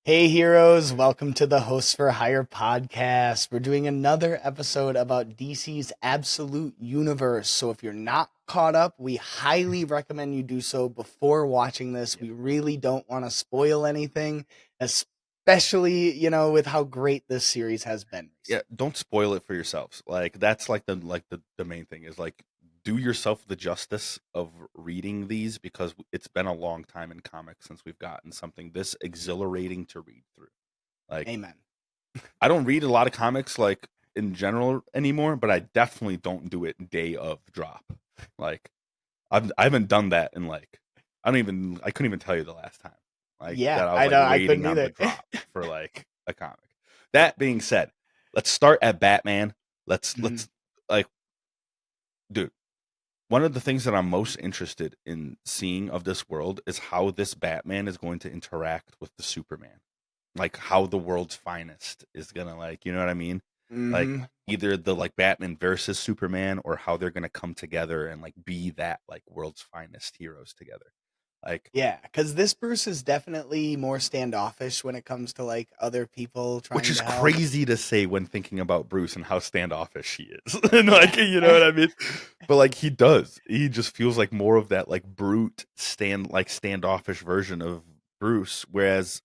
Hey heroes, welcome to the Hosts4Hire podcast. We're doing another episode about DC's Absolute Universe. So if you're not caught up, we highly recommend you do so before watching this. We really don't want to spoil anything, especially, with how great this series has been Yeah, recently. don't spoil it for yourselves. Like that's like the main thing is like do yourself the justice of reading these because it's been a long time in comics since we've gotten something this exhilarating to read through. Like Amen. I don't read a lot of comics like in general anymore, but I definitely don't do it day of drop. Like I haven't done that in like I couldn't even tell you the last time like Yeah, that I was I like know, I couldn't waiting on the either. drop for like a comic. That being said, let's start at Batman. Let's Mhm. like dude, one of the things that I'm most interested in seeing of this world is how this Batman is going to interact with the Superman. Like how the world's finest is gonna like, you know what I mean? Like Mhm. either the like Batman versus Superman or how they're gonna come together and like be that like world's finest heroes together. Like Yeah, because this Bruce is definitely more standoffish when it comes to like other people which trying is to help. crazy to say when thinking about Bruce and how standoffish he is. And Yeah. like, you know what I mean? But like he does. He just feels like more of that like brute standoffish version of Bruce. Whereas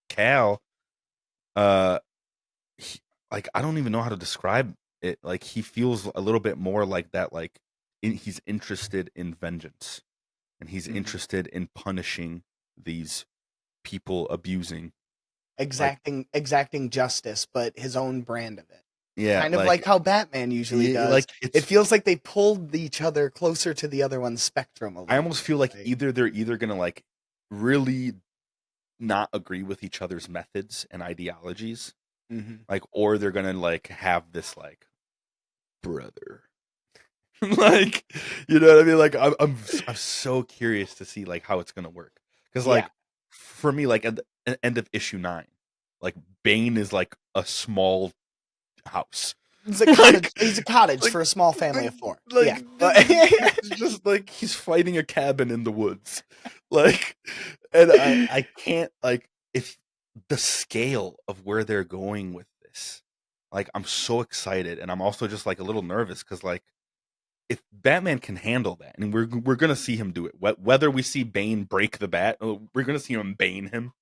Cal, uh he, like I don't even know how to describe it. Like he feels a little bit more like that, like he's interested in vengeance and he's Mhm. interested in punishing these people abusing like Exacting justice, but his own brand of it. yeah, Kind of like how Batman usually does. like It it's feels like they pulled each other closer to the other one's spectrum a I little almost bit. feel like Like, either they're either gonna like really not agree with each other's methods and ideologies, mhm. like, or they're gonna like have this like brother, like, you know what I mean? Like, I'm so curious to see like how it's gonna work because Yeah, like for me, like at the end of issue 9, like Bane is like a small house, he's a cottage. like He's a cottage like for a small family like of four. like Yeah, it's just like he's fighting a cabin in the woods, like, and I can't like if the scale of where they're going with this, like I'm so excited, and I'm also just like a little nervous because like if Batman can handle that, and we're gonna see him do it, whether we see Bane break the bat, we're gonna see him Bane him.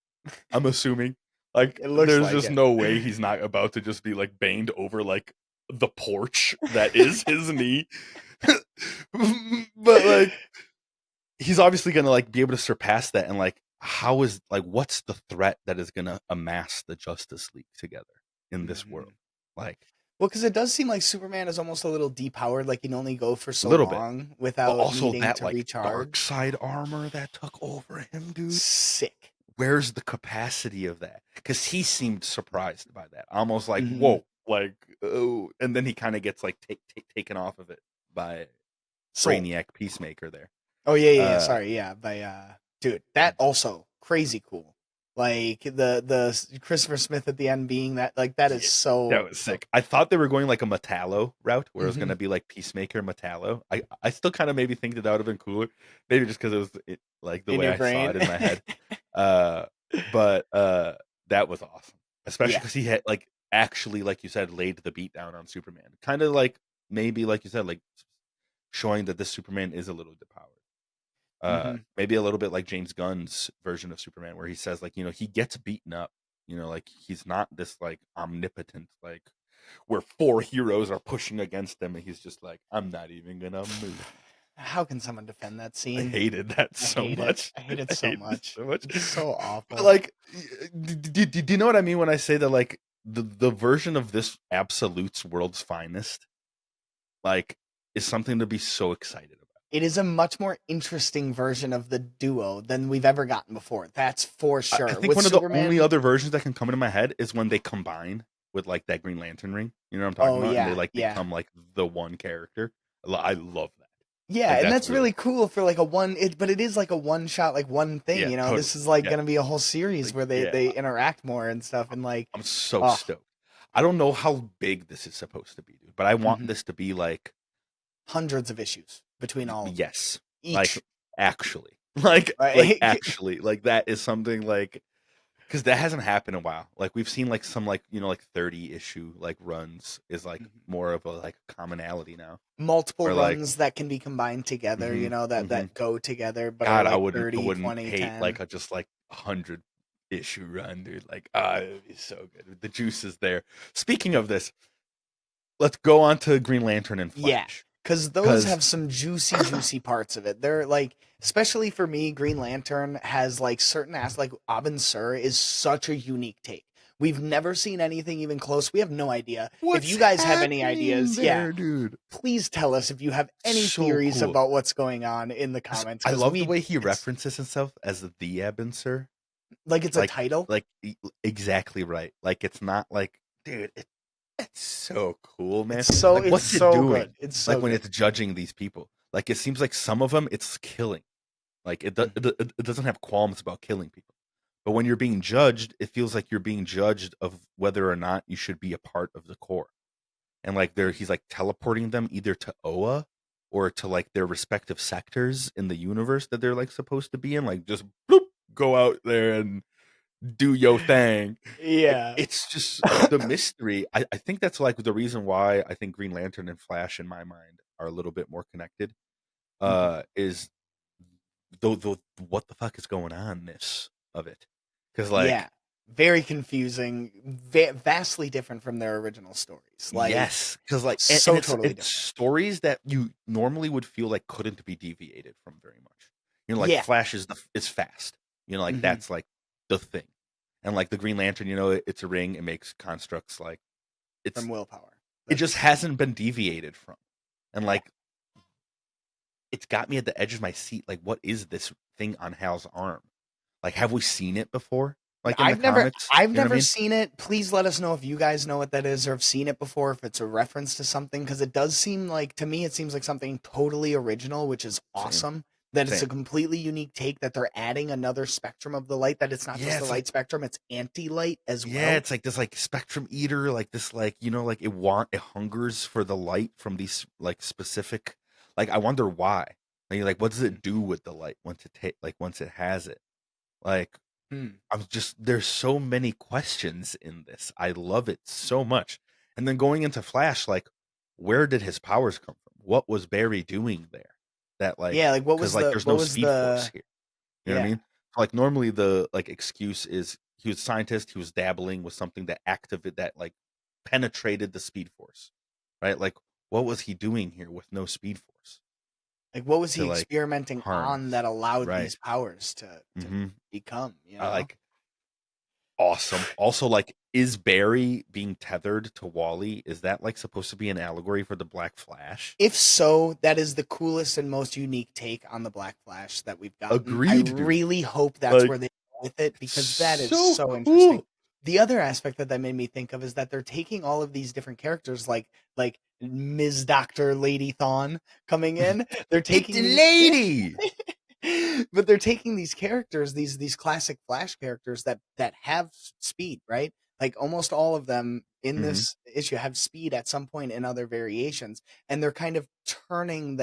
I'm assuming. Like, it looks there's like just it. no way he's not about to just be like baned over like the porch that is his knee. But like, he's obviously gonna like be able to surpass that. And like, how is like, what's the threat that is gonna amass the Justice League together in this world? Mhm. Like, Well, because it does seem like Superman is almost a little depowered. Like he can only go for a so little bit. long But without also needing that to like dark recharge. side armor that took over him, dude. Sick. Where's the capacity of that? Because he seemed surprised by that, almost like Mhm. whoa, like oh, and then he kind of gets like taken off of it by Sold. Brainiac Peacemaker there. Oh yeah, yeah, yeah. Uh, Sorry, yeah, by dude, that also crazy cool. Like the Christopher Smith at the end being that like that is yeah, that so was so sick. I thought they were going like a Metallo route, where it was hmm gonna be like Peacemaker Metallo. I still kind of maybe think that would have been cooler, maybe just because like the in way your I saw brain. it in my head. Uh, but that was awesome, especially Yeah. because he had like actually, like you said, laid the beat down on Superman. Kind of like maybe like you said, like showing that this Superman is a little depowered. hmm Maybe a little bit like James Gunn's version of Superman, where he says like he gets beaten up. Like he's not this like omnipotent like where four heroes are pushing against him, and he's just like I'm not even gonna move. How can someone defend that I scene? hated that I so hate it. much. I hate it I so hated it much. so much. It's so But awful. like, do you know what I mean when I say that like the version of this absolute's world's finest like is something to be so excited about. It is a much more interesting version of the duo than we've ever gotten before. That's for I sure. think With one of the only Superman, other versions that can come into my head is when they combine with like that Green Lantern ring. You know what I'm talking oh about? And they yeah, like yeah. become like the one character. I love that. Yeah, Like and that's that's really really cool. cool for like a one but it is like a one shot, like one thing, Yeah, you know. totally. This is like Yeah, gonna be a whole series like where they yeah, they interact more and stuff and like I'm so oh stoked. I don't know how big this is supposed to be, dude, but I want mhm. this to be like Hundreds of issues between all of them. yes, like Each. actually, like Right? actually, like that is something like because that hasn't happened in a while. Like we've seen like some like 30 issue like runs is like Mhm. more of a like commonality now. Multiple Or like runs that can be combined together, hmm hmm that go together, but are God, like I 30, wouldn't 20, hate 10. like a just like 100 issue run, dude. Like it'd be so good. The juice is there. Speaking of this, let's go on to Green Lantern and Yeah, Flash. because those Cause have some juicy, juicy parts of it. They're like, especially for me, Green Lantern has like certain aspects. Like Abin Sur is such a unique take. We've never seen anything even close. We have no idea. If you what's guys have any happening ideas, yeah, there, dude? please tell us if you have any So theories cool. about what's going on in the comments. I Because love the way he it's references himself as the Ebonser. like it's a Like, title. exactly right. Like, it's not like, dude, it's so cool, man. Like, It's what's it so good. doing? It's Like so when good. it's judging these people. Like, it seems like some of them it's killing. Like, Mhm. it doesn't have qualms about killing people. But when you're being judged, it feels like you're being judged of whether or not you should be a part of the core. And like he's like teleporting them either to Oa or to like their respective sectors in the universe that they're like supposed to be in. Like just bloop, go out there and do your thing. Yeah. It's just the mystery. I think that's like the reason why I think Green Lantern and Flash in my mind are a little bit more connected. Mhm. Is the what the fuck is going on this of it? Because Yeah. like Very confusing, vastly different from their original stories. Like, yes, because like and so totally it's different. stories that you normally would feel like couldn't be deviated from very much. Like Yeah. Flash is fast. Like Mhm. that's like the thing. And like the Green Lantern, it's a ring. It makes constructs like From it's willpower. it just That's hasn't been deviated from. And yeah. like it's got me at the edge of my seat. Like, what is this thing on Hal's arm? Like, have we seen it before? Like in the comics? I've You know what I never mean? seen it. Please let us know if you guys know what that is or have seen it before, if it's a reference to something, because it does seem like, to me, it seems like something totally original, which is Same. awesome. That it's a Same. completely unique take, that they're adding another spectrum of the light, that it's not Yeah, just the it's like light spectrum, it's anti-light as yeah, well. it's like this like spectrum eater, like this like like it hungers for the light from these like specific like I wonder why. Like what does Mhm. it do with the light once once it has it? Like Hmm. I'm just there's so many questions in this. I love it so much. And then going into Flash, like where did his powers come from? What was Barry doing there? That like Yeah, like because like there's no speed force here. You know what I yeah. mean? Like normally the like excuse is he was a scientist, he was dabbling with something that activated that like penetrated the speed force. Right? Like what was he doing here with no speed force Like, what was he to like experimenting on harness? that allowed Right. these powers to Mm-hmm. become, you I know? like awesome. Also, like, is Barry being tethered to Wally? Is that like supposed to be an allegory for the Black Flash? If so, that is the coolest and most unique take on the Black Flash that we've gotten. I Agreed, dude. really hope that's Like, where they go with it, it's because that is so so interesting. cool. The other aspect that made me think of is that they're taking all of these different characters, like Ms. Doctor Lady Thawne coming in. They're It's a taking these lady. but they're taking these characters, these classic Flash characters that have speed, right? Like almost all of them in hmm this issue have speed at some point in other variations, and they're kind of turning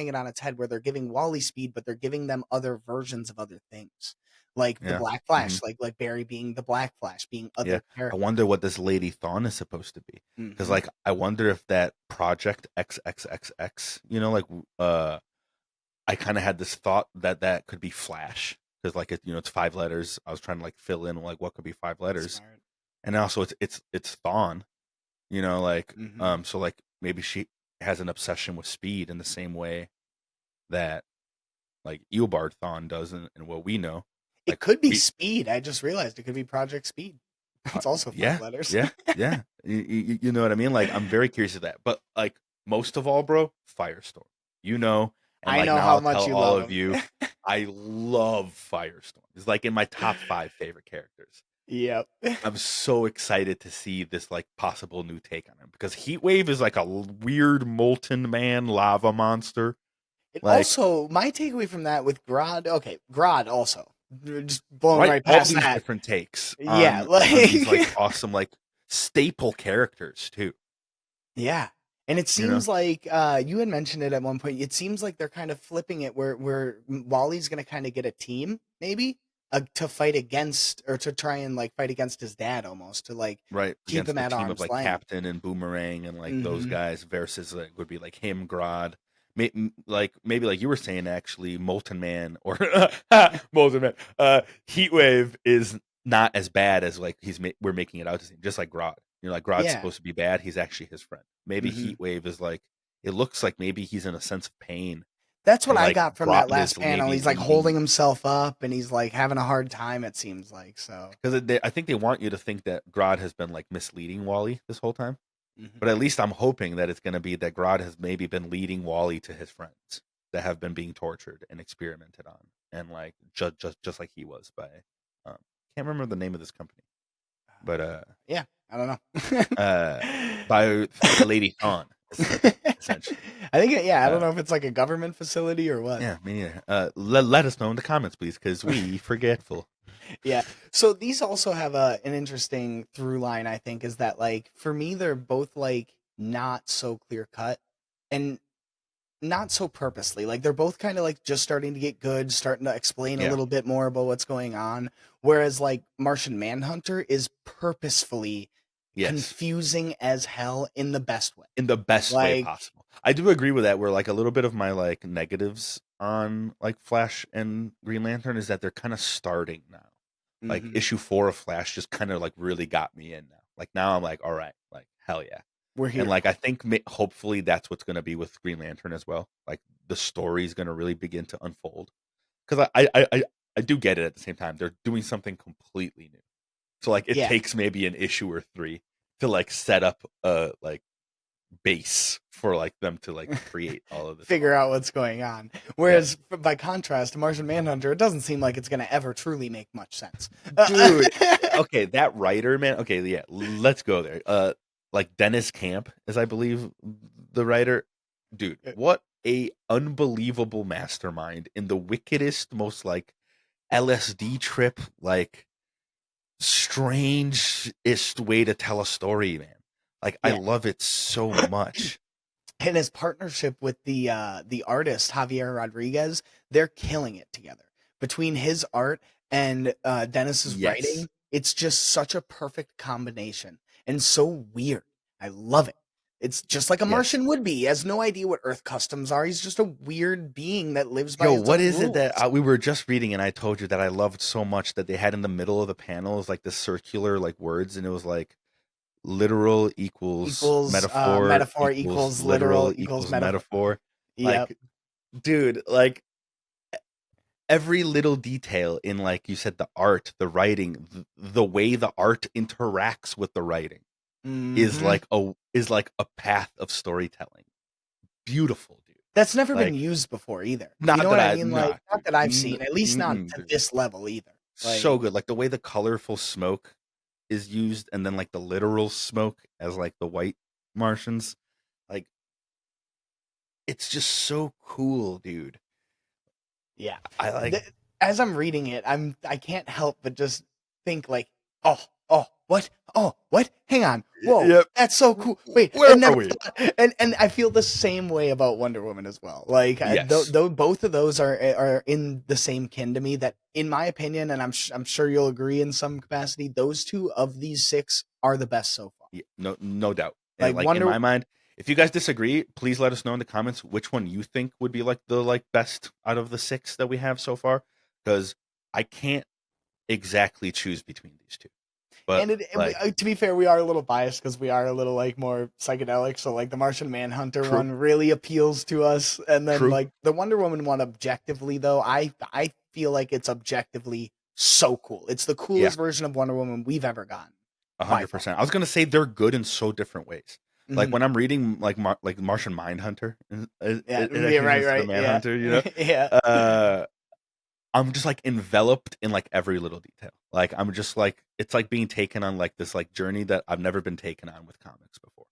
it on its head, where they're giving Wally speed, but they're giving them other versions of other things, like the Yeah. Black hmm Flash, like Barry being the Black Flash, being Yeah. other I characters. wonder what this Lady Thawne is supposed to be. Because, Hmm. like, I wonder if that Project XXXX, like, uh, I kind of had this thought that that could be Flash. Because, like, it's 5 letters. I was trying to, like, fill in, like, what could be 5 letters. Smart. And also it's Thawne, like Hmm. so like maybe she has an obsession with speed in the same way that like Eobard Thawne does and what we know. It Like could be we Speed. I just realized it could be Project Speed. That's also five yeah, letters. yeah, yeah. You know what I mean? Like I'm very curious of that. But like most of all, bro, Firestorm. And I like know now how I'll much tell you all love of him. you, I love Firestorm. It's like in my top 5 favorite characters. Yep. I'm so excited to see this like possible new take on him because Heatwave is like a weird molten man lava monster. And Like also, my takeaway from that with Grodd, okay, Grodd also, just blowing right, right all past these that. different takes Yeah, on these like like, awesome like staple characters too. yeah. And it You know, seems like you had mentioned it at one point. It seems like they're kind of flipping it, where Wally's going to kind of get a team, maybe to fight against, or to try and like fight against his dad, almost to like right keep against him the at team of arm's like length. Captain and Boomerang and like those Hmm. guys versus like would be like him, Grodd, like maybe like you were saying actually Molten Man or Molten Man. Heatwave is not as bad as like we're making it out to seem. Just like Grodd, like Grodd's Yeah. supposed to be bad. He's actually his friend. Maybe Hmm. Heatwave is like it looks like maybe he's in a sense of pain That's what and I like got from that Grodd is last panel. maybe He's like leading holding himself up, and he's like having a hard time. It seems like so. because I think they want you to think that Grodd has been like misleading Wally this whole time. Hmm. But at least I'm hoping that it's going to be that Grodd has maybe been leading Wally to his friends that have been being tortured and experimented on, and like just like he was by, can't remember the name of this company, but Yeah, I don't know. uh, by Lady Thawne essentially. I think, yeah, I don't Uh, know if it's like a government facility or what. yeah, me neither. Let us know in the comments, please, because we forgetful. Yeah. So these also have an interesting through line, I think, is that like for me they're both like not so clear cut and not so purposely. Like they're both kind of like just starting to get good, starting to explain a Yeah. little bit more about what's going on. Whereas like Martian Manhunter is purposefully Yes. confusing as hell in the best way. In the best way Like, possible. I do agree with that. Where like a little bit of my like negatives on like Flash and Green Lantern is that they're kind of starting now. Like mhm, issue 4 of Flash just kind of like really got me in now. Like now I'm like, all right, like hell yeah. we're And here. like I think hopefully that's what's going to be with Green Lantern as well. Like the story is going to really begin to unfold because I do get it at the same time. They're doing something completely new. So like it Yeah. takes maybe an issue or 3 to like set up a like base for like them to like create all of this Figure awesome. out what's going on. Yeah, Whereas, by contrast, Martian Manhunter, it doesn't seem like it's going to ever truly make much sense. dude. Okay, that writer man. Okay, yeah, let's go there. Like Dennis Camp, as I believe the writer. Dude, what a unbelievable mastermind in the wickedest, most like LSD trip, like strangest way to tell a story, man. Like I Yeah. love it so much. And his partnership with the artist Javier Rodriguez, they're killing it together. Between his art and Dennis's Yes. writing, it's just such a perfect combination and so weird. I love it. It's just like a Yes. Martian would be. He has no idea what Earth customs are. He's just a weird being that lives by Yo, his what own is it that rules. we were just reading and I told you that I loved so much that they had in the middle of the panel is like the circular like words and it was like literal equals Equals metaphor metaphor equals equals literal literal equals equals metaphor. metaphor. Yep. Like, dude, like every little detail in like you said the art, the writing, the way the art interacts with the writing Hmm. is like a path of storytelling. Beautiful, dude. That's never been Like used before either. You not know that what I I mean? Like, not not dude. that I've seen, at least not to Dude. this level either. So Like, good. Like the way the colorful smoke is used and then like the literal smoke as like the white Martians. Like it's just so cool, dude. yeah. I like As I'm reading it, I can't help but just think like, oh, what? Oh, what? Hang on. Whoa, yep. that's so cool. Wait, I Where are never we? thought. And I feel the same way about Wonder Woman as well. Like, Yes. though both of those are in the same kin to me. That, in my opinion, and I'm sure you'll agree in some capacity, those two of these six are the best so far. Yeah, no doubt. And Like like in Wonder. my mind, if you guys disagree, please let us know in the comments which one you think would be like the like best out of the 6 that we have so far because I can't exactly choose between these two. But like To be fair, we are a little biased because we are a little like more psychedelic. So like the Martian Manhunter true, one really appeals to us, and then true. like the Wonder Woman one, objectively though, I feel like it's objectively so cool. It's the Yeah. coolest version of Wonder Woman we've ever gotten by far. 100%. I was gonna say they're good in so different ways. Like Hmm. when I'm reading like like Martian Mindhunter, Yeah, it yeah, actually is right, instead of right, yeah, Manhunter, yeah. I'm just like enveloped in like every little detail. Like I'm just like it's like being taken on like this like journey that I've never been taken on with comics before.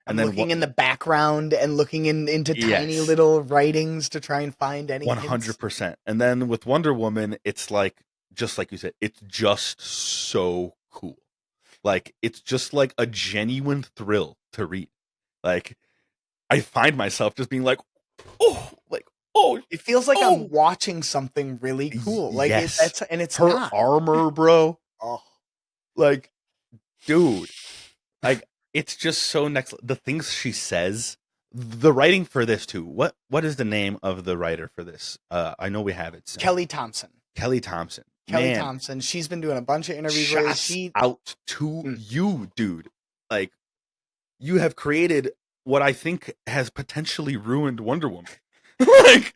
And I'm then looking what? in the background and looking into tiny Yes, little writings to try and find any hints. 100%. And then with Wonder Woman, it's like just like you said, it's just so cool. Like it's just like a genuine thrill to read. Like I find myself just being like, oh, like oh, It feels like I'm oh, watching something really cool. Like yes. and it's Her not. armor, bro. Oh, Like, dude, like it's just so next. The things she says, the writing for this too. What is the name of the writer for this? I know we have it. So. Kelly Thompson. Kelly Thompson. Kelly Man, Thompson. She's been doing a bunch of interviews lately. shouts out to you, dude. Like, you have created what I think has potentially ruined Wonder Woman. Like,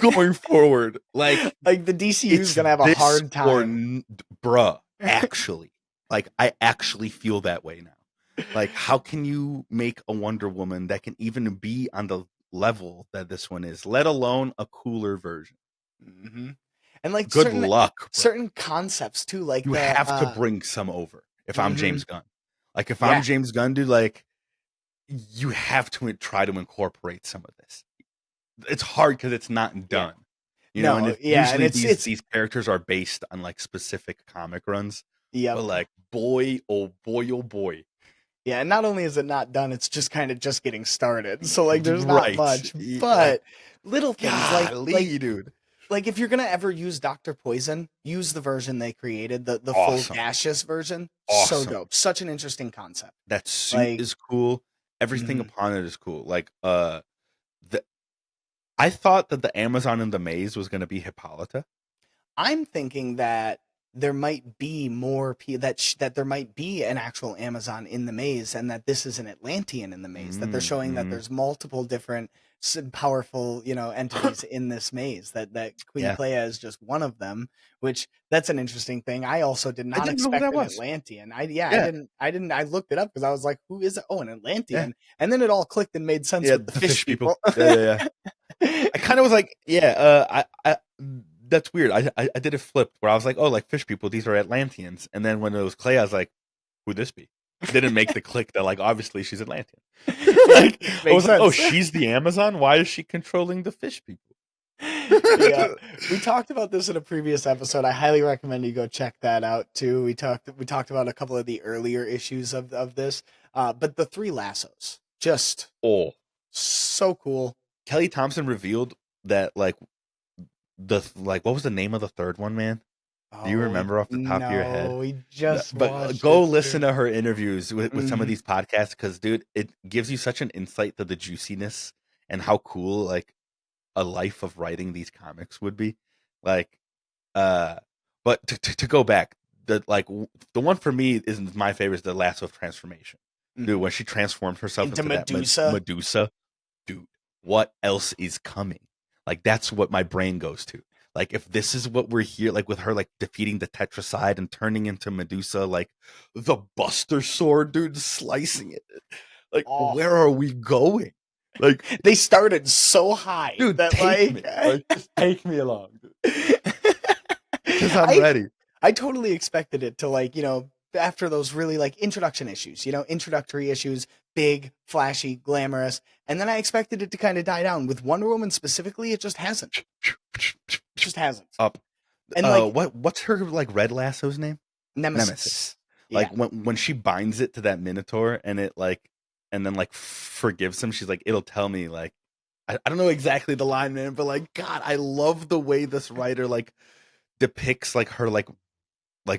going forward, like the DCU is it's gonna have a this hard or time. bruh. Actually, like I actually feel that way now. Like, how can you make a Wonder Woman that can even be on the level that this one is, let alone a cooler version? Mm-hmm. And like Good luck, bro. certain concepts too, like You the have to bring some over. If I'm mm-hmm. James Gunn, like if Yeah. I'm James Gunn, dude, like you have to try to incorporate some of this. It's hard because it's not done, you know. And No, if yeah, and usually it's these characters are based on like specific comic runs, yep. but like boy, oh boy, oh boy. Yeah, and not only is it not done, it's just kind of just getting started. So like there's not Right. much, Like, but little things golly, dude. like if you're gonna ever use Dr. Poison, use the version they created, the full Awesome. gaseous version. Awesome. So dope. Such an interesting concept. That suit is cool. Everything Mhm. upon it is cool. Like I thought that the Amazon in the maze was gonna be Hippolyta. I'm thinking that there might be more that there might be an actual Amazon in the maze, and that this is an Atlantean in the maze. That they're showing that there's multiple different powerful, entities in this maze. That Queen Yeah. Clea is just one of them. Which that's an interesting thing. I also did not didn't know who expect that an was. Atlantean. I Yeah. didn't. I looked it up because I was like, who is it? Oh, an Atlantean. Yeah. And then it all clicked and made sense Yeah, with the fish people. Yeah. I kind of was like, yeah, I that's weird. I did a flip where I was like, oh, like fish people, these are Atlanteans. And then when it was Clay, I was like, who'd this be? Didn't make the click that like obviously she's Atlantean. Like I was like, oh, she's the Amazon. Why is she controlling the fish people? Yeah, we talked about this in a previous episode. I highly recommend you go check that out too. We talked about a couple of the earlier issues of this, but the three lassos, just so cool. Kelly Thompson revealed that like what was the name of the third one, man? Do you remember off the top of your head? We just but go listen to her interviews with some of these podcasts because, dude, it gives you such an insight to the juiciness and how cool like a life of writing these comics would be. Like, but to go back, the one for me is my favorite is the Lasso of Transformation, dude. When she transforms herself into Medusa. that Medusa, dude, what else is coming? Like that's what my brain goes to. Like if this is what we're here, like with her like defeating the Tetracide and turning into Medusa, like the Buster Sword, dude, slicing it. Like where are we going? Like they started so high, dude. That just take me along, dude. Because I'm ready. I totally expected it to after those really like introduction issues, introductory issues, big, flashy, glamorous, and then I expected it to kind of die down. With Wonder Woman specifically, it just hasn't. Just hasn't. Up. And what's her like red lasso's name? Nemesis. Like when she binds it to that Minotaur and it like and then like forgives him, she's like, it'll tell me like I don't know exactly the line, man, but like God, I love the way this writer like depicts like her like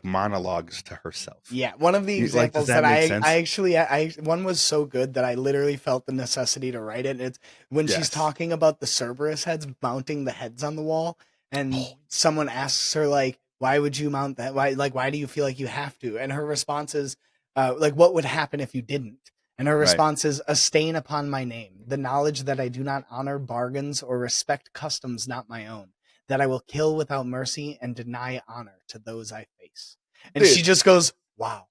monologues to herself. Yeah, one of the examples that one was so good that I literally felt the necessity to write it. It's when she's talking about the Cerberus heads mounting the heads on the wall, and someone asks her like, "Why would you mount that? Why do you feel like you have to?" And her response is, "What would happen if you didn't?" And her response is, "A stain upon my name, the knowledge that I do not honor bargains or respect customs not my own, that I will kill without mercy and deny honor to those I face." And she just goes, "Wow."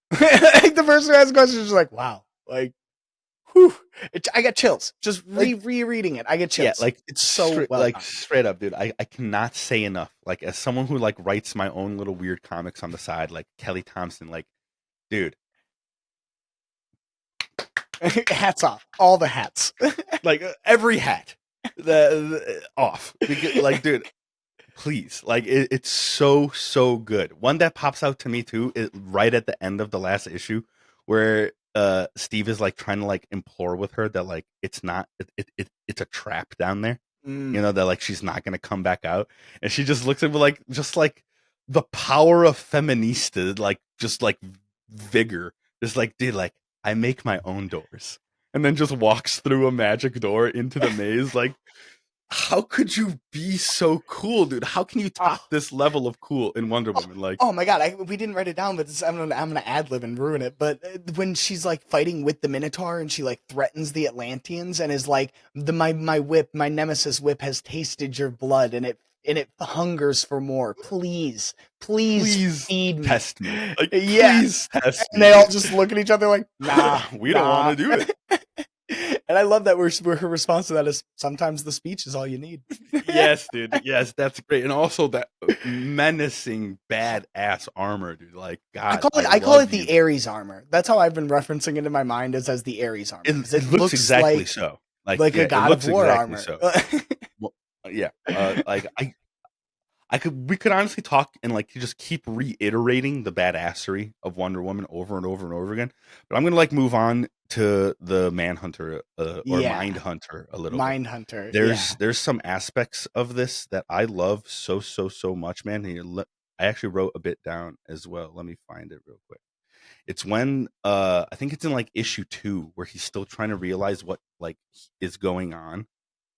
Like the person who asks questions is like, "Wow." Like, whew. I got chills. Just rereading it. I get chills. Yeah, like it's so well done. Straight up, dude. I cannot say enough. Like as someone who like writes my own little weird comics on the side, like Kelly Thompson, like, dude. Hats off. All the hats. Like every hat. The off. Because, like, dude, please. Like it's so good. One that pops out to me too is right at the end of the last issue where Steve is like trying to like implore with her that like it's not it's a trap down there. Mm. You know, that like she's not gonna come back out, and she just looks at me like just like the power of feminista, like just like vigor, just like dude, like I make my own doors, and then just walks through a magic door into the maze. Like, how could you be so cool, dude? How can you top Oh, this level of cool in Wonder oh, Woman? Like, oh my god! We didn't write it down, but I'm gonna ad lib and ruin it. But when she's like fighting with the Minotaur and she like threatens the Atlanteans and is like, my whip, my nemesis whip has tasted your blood and it hungers for more. Please please feed me. test me. Like, Yeah, please test and me, they all dude. just look at each other like, nah, We don't want nah. to do it. And I love that where her response to that is sometimes the speech is all you need. Yes, dude. Yes, that's great. And also that menacing badass armor, dude. Like, God, I I call it love the you. Ares armor. That's how I've been referencing it in my mind as the Ares armor It, because it it looks looks exactly so. Like, like a yeah, it God of looks War exactly armor. so. Well, yeah. Like we could honestly talk and like just keep reiterating the badassery of Wonder Woman over and over and over again. But I'm gonna like move on to the Manhunter or Yeah, Mind Hunter a little bit. Mindhunter. Yeah. There's some aspects of this that I love so much, man. I actually wrote a bit down as well. Let me find it real quick. It's when I think it's in like issue 2 where he's still trying to realize what like is going on.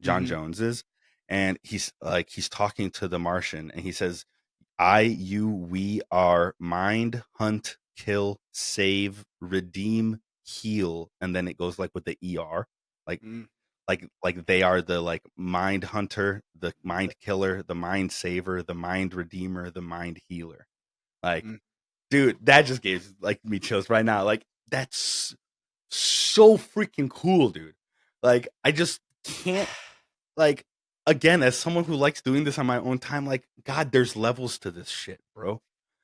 John Hmm. Jones is, and he's talking to the Martian, and he says, "I, you, we are mind, hunt, kill, save, redeem, heal," and then it goes like with the er, like Mm. they are the like mind hunter, the mind Like, killer, the mind saver, the mind redeemer, the mind healer. Like, mm. dude, that just gave like me chills right now. Like, that's so freaking cool, dude. Like, I just can't like again, as someone who likes doing this on my own time, like God, there's levels to this shit, bro.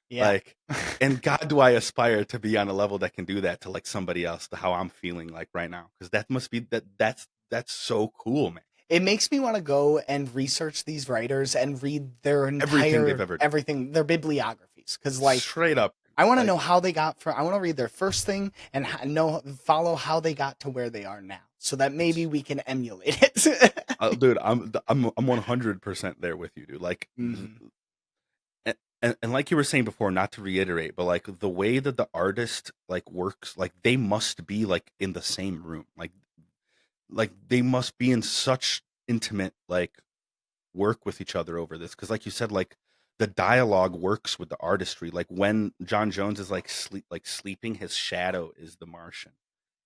Yeah. Like, and God, do I aspire to be on a level that can do that to like somebody else, to how I'm feeling like right now? Because that must be that's so cool, man. It makes me want to go and research these writers and read their Everything they've entire ever done, everything, their bibliographies, because like straight up, I want to like know how they got from. I want to read their first thing and follow how they got to where they are now, so that maybe it's we can emulate it. dude, I'm 100% there with you, dude. Like, Hmm. and like you were saying before, not to reiterate, but like the way that the artist like works, like they must be like in the same room, like they must be in such intimate like work with each other over this, because like you said, like the dialogue works with the artistry. Like when John Jones is like sleeping, his shadow is the Martian,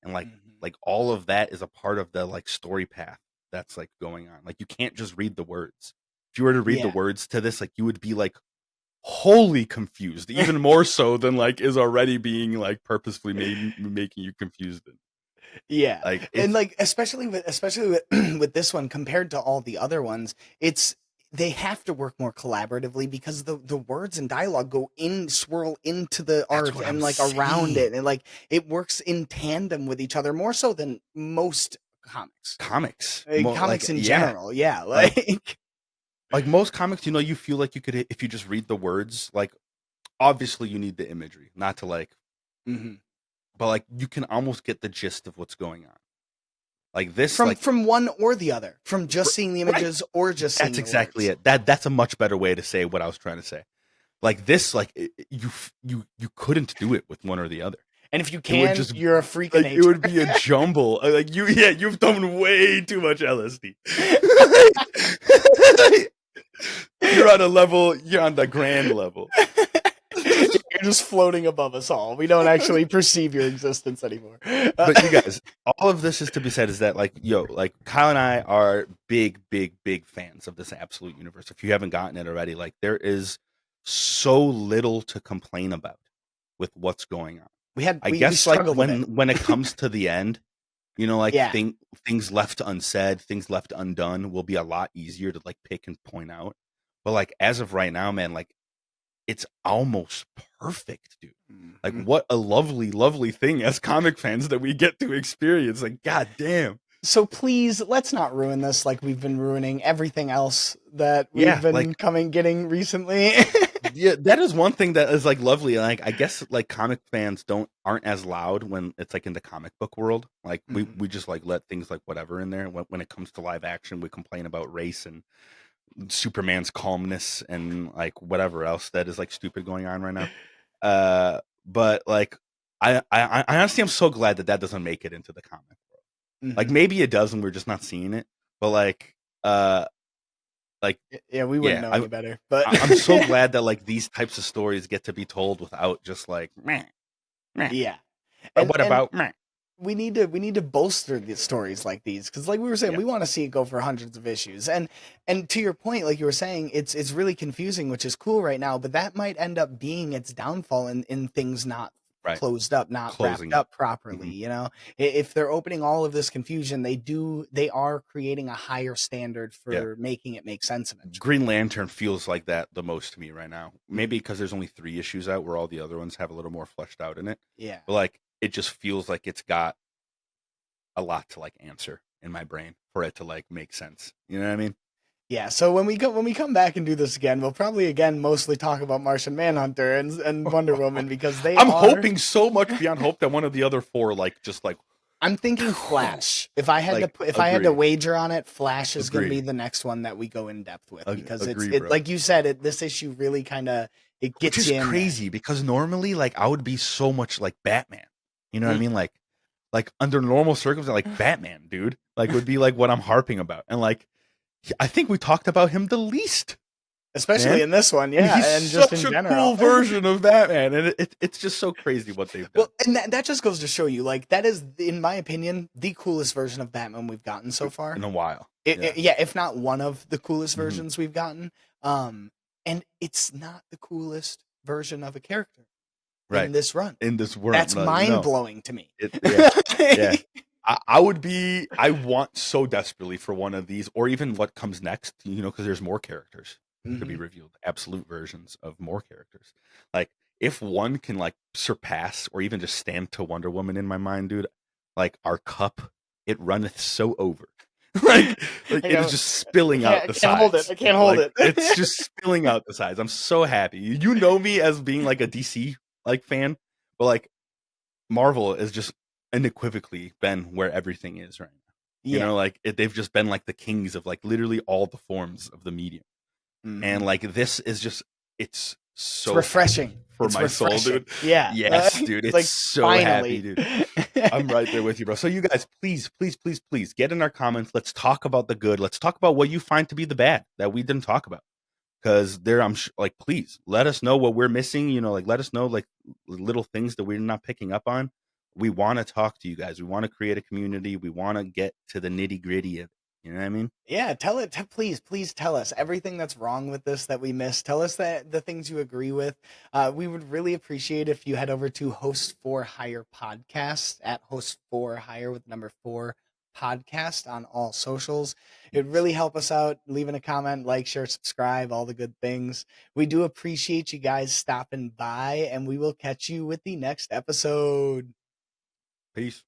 and Hmm. like all of that is a part of the like story path that's like going on. Like you can't just read the words. If you were to read the Yeah. words to this, like you would be like wholly confused, even more so than like is already being like purposefully making you confused. Yeah. Like And it's like especially with with this one compared to all the other ones, it's they have to work more collaboratively because the words and dialogue go in swirl into the that's art what and I'm like around saying. it and like it works in tandem with each other more so than most comics. Comics, Comics like in yeah, general. Yeah, like like most comics, you know, you feel like you could if you just read the words. Like obviously you need the imagery, not to like, mhm. but like you can almost get the gist of what's going on. Like this, like From one or the other, from just seeing the right. images or just That's seeing the exactly words. it. That's a much better way to say what I was trying to say. Like this, like you couldn't do it with one or the other. And if you It would can, just you're a freak of like it nature. would be a jumble. Like yeah, you've done way too much LSD. You're on a level. You're on the grand level. You're just floating above us all. We don't actually perceive your existence anymore. But you guys, all of this is to be said is that like like Kyle and I are big fans of this absolute universe. If you haven't gotten it already, like there is so little to complain about with what's going on. I We guess like struggled a bit. when it comes to the end, you know, like Yeah. things left unsaid, things left undone will be a lot easier to like pick and point out. But like as of right now, man, like it's almost perfect, dude. Like Mhm. what a lovely thing as comic fans that we get to experience. Like god damn. So please, let's not ruin this like we've been ruining everything else that we've Yeah, been like getting recently. Yeah, that is one thing that is like lovely. Like I guess like comic fans aren't as loud when it's like in the comic book world. Like Mhm. we just like let things like whatever in there. When it comes to live action, we complain about race and Superman's calmness and like whatever else that is like stupid going on right now. But like I honestly am so glad that doesn't make it into the comic world. Like Mhm. maybe it does and we're just not seeing it. But uh like Yeah, we wouldn't yeah, know any better, but I'm so glad that like these types of stories get to be told without just like meh, meh. yeah. But And what about meh? we need to bolster the stories like these because like we were saying Yeah, we want to see it go for hundreds of issues and to your point like you were saying it's really confusing which is cool right now but that might end up being its downfall in things not right. closed up not Closing wrapped it. up properly Mhm. if they're opening all of this confusion they are creating a higher standard Yeah. for making it make sense eventually. Green Lantern feels like that the most to me right now. Maybe Mhm. because there's only 3 issues out where all the other ones have a little more fleshed out in it. Yeah. But like it just feels like it's got a lot to like answer in my brain for it to like make sense. You know what I mean? Yeah, so when we come back and do this again, we'll probably again mostly talk about Martian Manhunter and Wonder Woman because they I'm are. hoping so much beyond hope that one of the other 4 like just like I'm thinking Flash. If I had to like put, if I had to agree. wager on it, Flash is going to be Agree. the next one that we go in depth with because it's Agree, it bro. like you said this issue really kind of it Which gets is you in there. crazy because normally like I would be so much like Batman. You know what I mean? Mhm. Like under normal circumstances, like Batman, dude, like would be like what I'm harping about. And like I think we talked about him the least, Especially man. in this one, And yeah, he's and just such in a general. cool version of Batman, and it's just so crazy what they've done Well, and that just goes to show you, like that is, in my opinion, the coolest version of Batman we've gotten so far. in a while. It, Yeah. yeah, if not one of the coolest Hmm. versions we've gotten. And it's not the coolest version of a character in Right. this run. In this world, That's no, mind no. blowing to me. Yeah, yeah. I would be. I want so desperately for one of these, or even what comes next. You know, because there's more characters to be Hmm. revealed, absolute versions of more characters. Like if one can like surpass or even just stand to Wonder Woman in my mind, dude. Like our cup, it runneth so over. like like I it is go, just spilling out I the can't hold it. sides. I can't hold Like it. it's just spilling out the sides. I'm so happy. You know me as being like a DC like fan, but like Marvel has just unequivocally been where everything is right now. You Yeah. know, like they've just been like the kings of like literally all the forms of the medium. And Hmm. like this is just it's It's so happy refreshing. for It's my soul, refreshing. dude. Yeah. Yes, dude. It's It's like so happy, finally. dude. I'm right there with you, bro. So you guys, please, please, please, please get in our comments. Let's talk about the good. Let's talk about what you find to be the bad that we didn't talk about. Because there, like, please let us know what we're missing. You know, like, let us know like little things that we're not picking up on. We want to talk to you guys. We want to create a community. We want to get to the nitty gritty of it. You know what I mean? Yeah, please tell us everything that's wrong with this that we missed. Tell us that the things you agree with. We would really appreciate if you head over to Host4Hire podcast at Host4Hire with number 4 podcast on all socials. It'd really help us out. Leaving a comment, like, share, subscribe, all the good things. We do appreciate you guys stopping by, and we will catch you with the next episode. Peace.